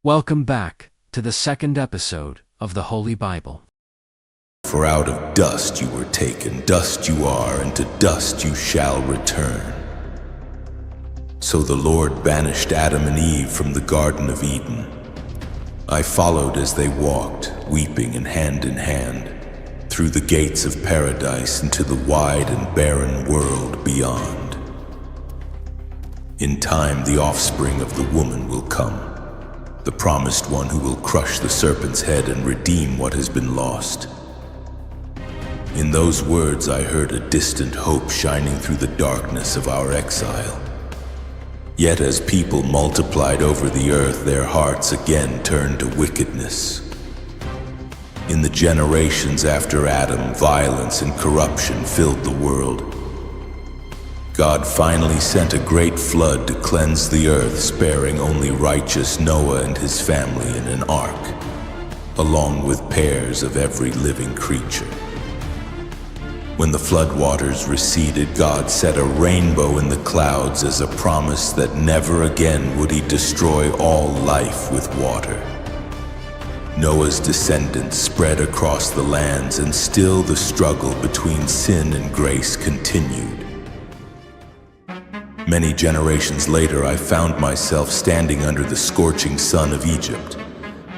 Welcome back to the second episode of the Holy Bible. For out of dust you were taken, dust you are, and to dust you shall return. So the Lord banished Adam and Eve from the Garden of Eden. I followed as they walked, weeping and hand, through the gates of paradise into the wide and barren world beyond. In time, the offspring of the woman will come, the promised one who will crush the serpent's head and redeem what has been lost. In those words, I heard a distant hope shining through the darkness of our exile. Yet as people multiplied over the earth, their hearts again turned to wickedness. In the generations after Adam, violence and corruption filled the world. God finally sent a great flood to cleanse the earth, sparing only righteous Noah and his family in an ark, along with pairs of every living creature. When the floodwaters receded, God set a rainbow in the clouds as a promise that never again would he destroy all life with water. Noah's descendants spread across the lands, and still the struggle between sin and grace continued. Many generations later, I found myself standing under the scorching sun of Egypt.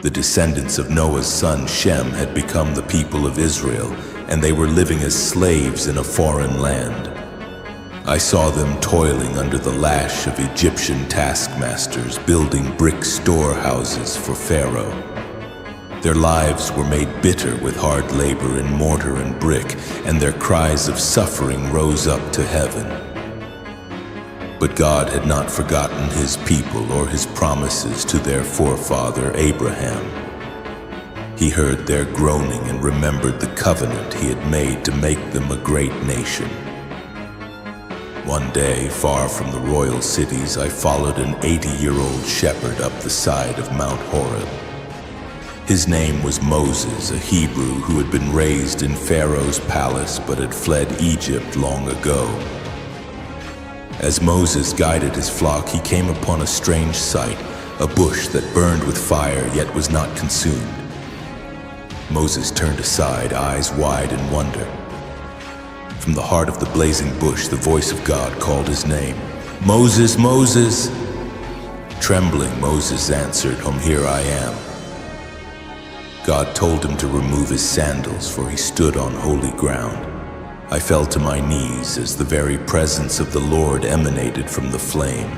The descendants of Noah's son Shem had become the people of Israel, and they were living as slaves in a foreign land. I saw them toiling under the lash of Egyptian taskmasters, building brick storehouses for Pharaoh. Their lives were made bitter with hard labor in mortar and brick, and their cries of suffering rose up to heaven. But God had not forgotten his people or his promises to their forefather Abraham. He heard their groaning and remembered the covenant he had made to make them a great nation. One day, far from the royal cities, I followed an 80-year-old shepherd up the side of Mount Horeb. His name was Moses, a Hebrew who had been raised in Pharaoh's palace but had fled Egypt long ago. As Moses guided his flock, he came upon a strange sight, a bush that burned with fire yet was not consumed. Moses turned aside, eyes wide in wonder. From the heart of the blazing bush, the voice of God called his name. "Moses, Moses!" Trembling, Moses answered, "Here I am." God told him to remove his sandals, for he stood on holy ground. I fell to my knees as the very presence of the Lord emanated from the flame.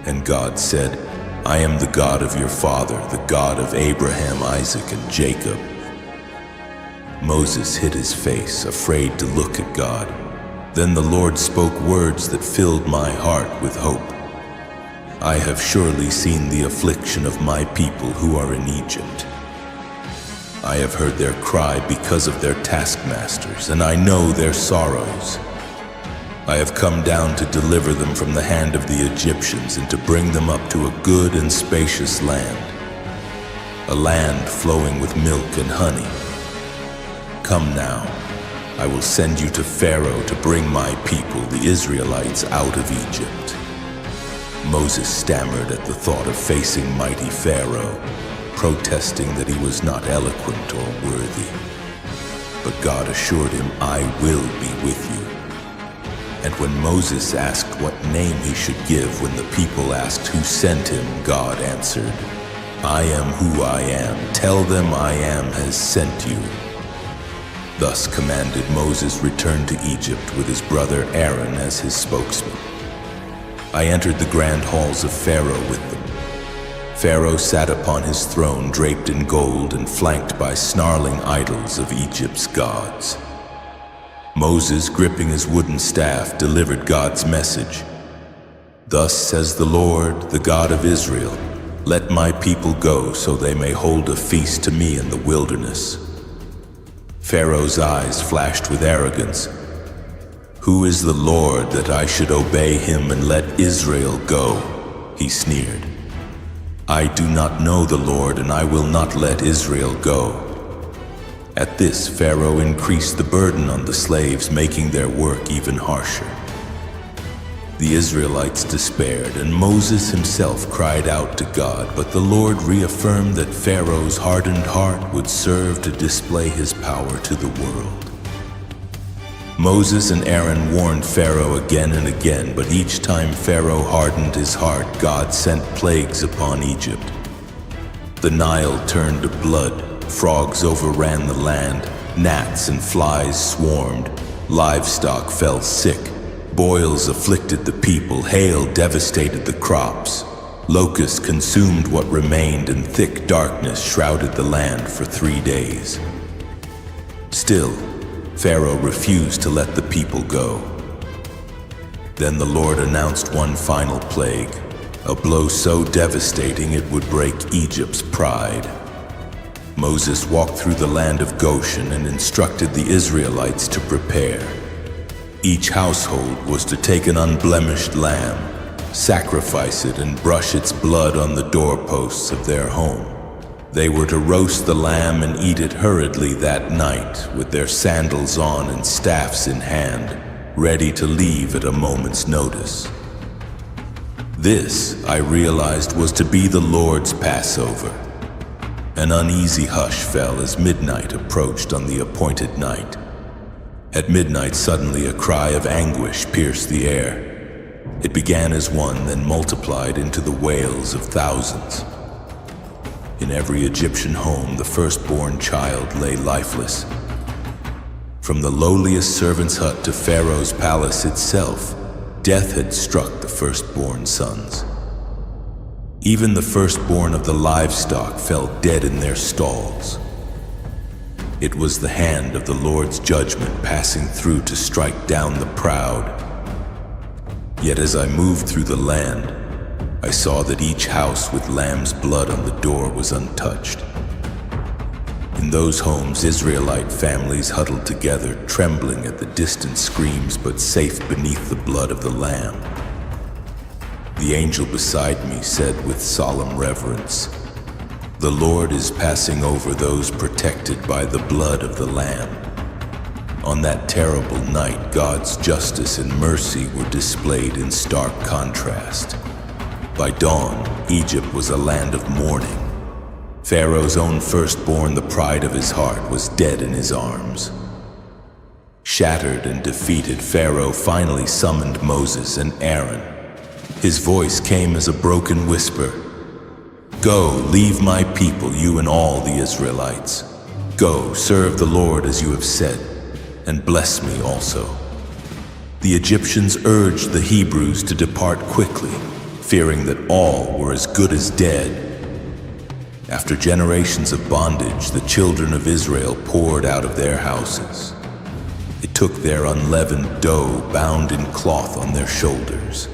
And God said, "I am the God of your father, the God of Abraham, Isaac, and Jacob." Moses hid his face, afraid to look at God. Then the Lord spoke words that filled my heart with hope. "I have surely seen the affliction of my people who are in Egypt. I have heard their cry because of their taskmasters, and I know their sorrows. I have come down to deliver them from the hand of the Egyptians and to bring them up to a good and spacious land, a land flowing with milk and honey. Come now, I will send you to Pharaoh to bring my people, the Israelites, out of Egypt." Moses stammered at the thought of facing mighty Pharaoh, protesting that he was not eloquent or worthy. But God assured him, "I will be with you." And when Moses asked what name he should give when the people asked who sent him, God answered, "I am who I am. Tell them I am has sent you." Thus commanded, Moses returned to Egypt with his brother Aaron as his spokesman. I entered the grand halls of Pharaoh with them. Pharaoh sat upon his throne draped in gold and flanked by snarling idols of Egypt's gods. Moses, gripping his wooden staff, delivered God's message. "Thus says the Lord, the God of Israel, let my people go so they may hold a feast to me in the wilderness." Pharaoh's eyes flashed with arrogance. "Who is the Lord that I should obey him and let Israel go?" he sneered. "I do not know the Lord, and I will not let Israel go." At this, Pharaoh increased the burden on the slaves, making their work even harsher. The Israelites despaired, and Moses himself cried out to God, but the Lord reaffirmed that Pharaoh's hardened heart would serve to display his power to the world. Moses and Aaron warned Pharaoh again and again, but each time Pharaoh hardened his heart, God sent plagues upon Egypt. The Nile turned to blood, frogs overran the land, gnats and flies swarmed, livestock fell sick, boils afflicted the people, hail devastated the crops, locusts consumed what remained, and thick darkness shrouded the land for 3 days. Still, Pharaoh refused to let the people go. Then the Lord announced one final plague, a blow so devastating it would break Egypt's pride. Moses walked through the land of Goshen and instructed the Israelites to prepare. Each household was to take an unblemished lamb, sacrifice it, and brush its blood on the doorposts of their home. They were to roast the lamb and eat it hurriedly that night, with their sandals on and staffs in hand, ready to leave at a moment's notice. This, I realized, was to be the Lord's Passover. An uneasy hush fell as midnight approached on the appointed night. At midnight, suddenly a cry of anguish pierced the air. It began as one, then multiplied into the wails of thousands. In every Egyptian home, the firstborn child lay lifeless. From the lowliest servant's hut to Pharaoh's palace itself, death had struck the firstborn sons. Even the firstborn of the livestock fell dead in their stalls. It was the hand of the Lord's judgment passing through to strike down the proud. Yet as I moved through the land, I saw that each house with lamb's blood on the door was untouched. In those homes, Israelite families huddled together, trembling at the distant screams, but safe beneath the blood of the lamb. The angel beside me said with solemn reverence, "The Lord is passing over those protected by the blood of the Lamb." On that terrible night, God's justice and mercy were displayed in stark contrast. By dawn, Egypt was a land of mourning. Pharaoh's own firstborn, the pride of his heart, was dead in his arms. Shattered and defeated, Pharaoh finally summoned Moses and Aaron. His voice came as a broken whisper. "Go, leave my people, you and all the Israelites. Go, serve the Lord as you have said, and bless me also." The Egyptians urged the Hebrews to depart quickly, fearing that all were as good as dead. After generations of bondage, the children of Israel poured out of their houses. They took their unleavened dough bound in cloth on their shoulders.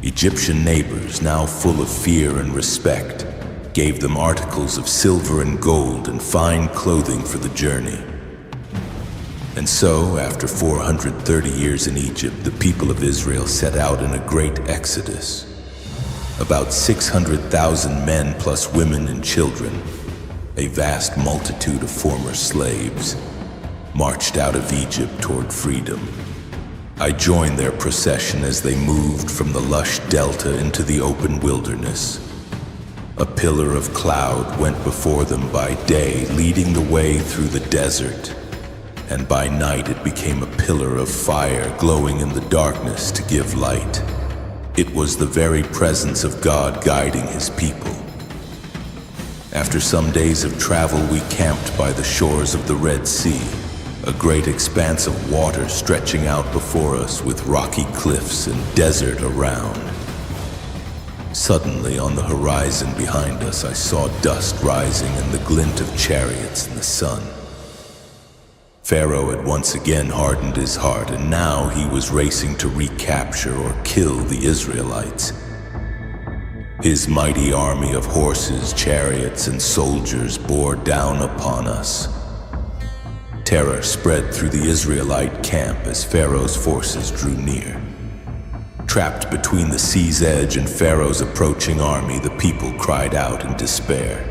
Egyptian neighbors, now full of fear and respect, gave them articles of silver and gold and fine clothing for the journey. And so, after 430 years in Egypt, the people of Israel set out in a great exodus. About 600,000 men plus women and children, a vast multitude of former slaves, marched out of Egypt toward freedom. I joined their procession as they moved from the lush delta into the open wilderness. A pillar of cloud went before them by day, leading the way through the desert, and by night it became a pillar of fire glowing in the darkness to give light. It was the very presence of God guiding his people. After some days of travel, we camped by the shores of the Red Sea, a great expanse of water stretching out before us with rocky cliffs and desert around. Suddenly, on the horizon behind us, I saw dust rising and the glint of chariots in the sun. Pharaoh had once again hardened his heart, and now he was racing to recapture or kill the Israelites. His mighty army of horses, chariots, and soldiers bore down upon us. Terror spread through the Israelite camp as Pharaoh's forces drew near. Trapped between the sea's edge and Pharaoh's approaching army, the people cried out in despair.